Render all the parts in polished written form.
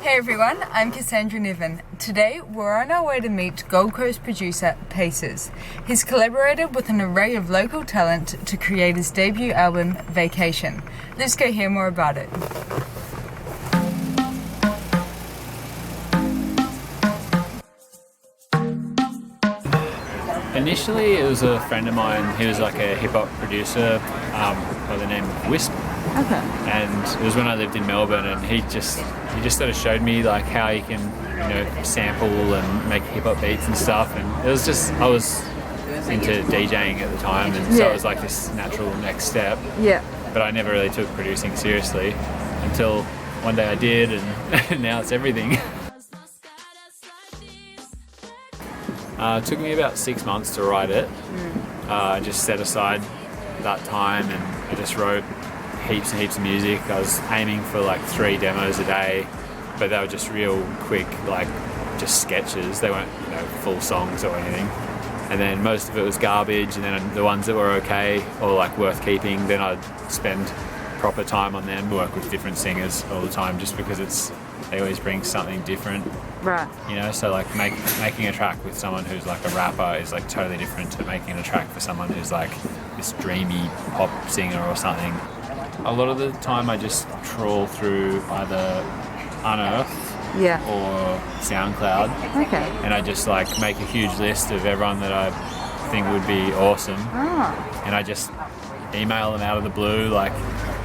Hey everyone, I'm Cassandra Nevin. Today we're on our way to meet Gold Coast producer Paces. He's collaborated with an array of local talent to create his debut album, Vacation. Let's go hear more about it. Initially, it was a friend of mine. He was like a hip-hop producer by the name of Wisp. Okay. And it was when I lived in Melbourne, and he just sort of showed me like how you can, sample and make hip-hop beats and stuff. And it was just, I was into DJing at the time, and so it was like this natural next step. Yeah. But I never really took producing seriously until one day I did, and now it's everything. It took me about 6 months to write it. I just set aside that time and I just wrote heaps and heaps of music. I was aiming for like 3 demos a day, but they were just real quick, like just sketches. They weren't, full songs or anything. And then most of it was garbage, and then the ones that were okay or like worth keeping, then I'd spend proper time on them, work with different singers all the time, just because they always bring something different. Right. So like making a track with someone who's like a rapper is like totally different to making a track for someone who's like this dreamy pop singer or something. A lot of the time I just trawl through either Unearthed or SoundCloud. Okay. And I just like make a huge list of everyone that I think would be awesome. And I just email them out of the blue. Like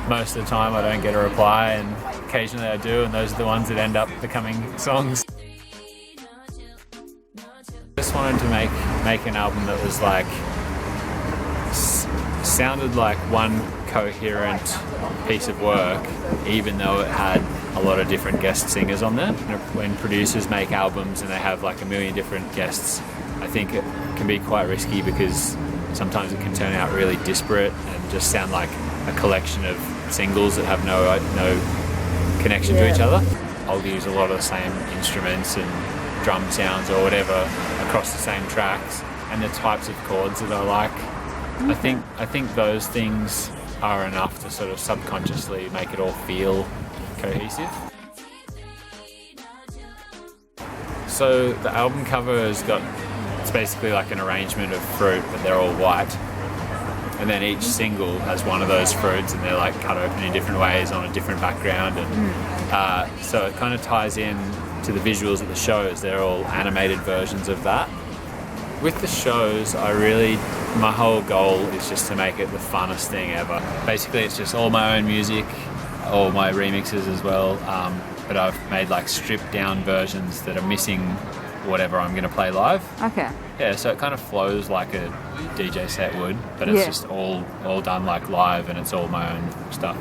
most of the time I don't get a reply, and occasionally I do, and those are the ones that end up becoming songs. Just wanted to make an album that was like sounded like one coherent piece of work, even though it had a lot of different guest singers on there. When producers make albums and they have like a million different guests, I think it can be quite risky because sometimes it can turn out really disparate and just sound like a collection of singles that have no connection to each other. I'll use a lot of the same instruments and drum sounds or whatever across the same tracks, and the types of chords that I like. I think those things are enough to sort of subconsciously make it all feel cohesive. So the album cover it's basically like an arrangement of fruit, but they're all white. And then each single has one of those fruits, and they're like cut open in different ways on a different background. And so it kind of ties in to the visuals of the shows. They're all animated versions of that. With the shows, my whole goal is just to make it the funnest thing ever. Basically, it's just all my own music, all my remixes as well, but I've made like stripped down versions that are missing whatever I'm going to play live. Okay. Yeah, so it kind of flows like a DJ set would, but it's just all done like live, and it's all my own stuff.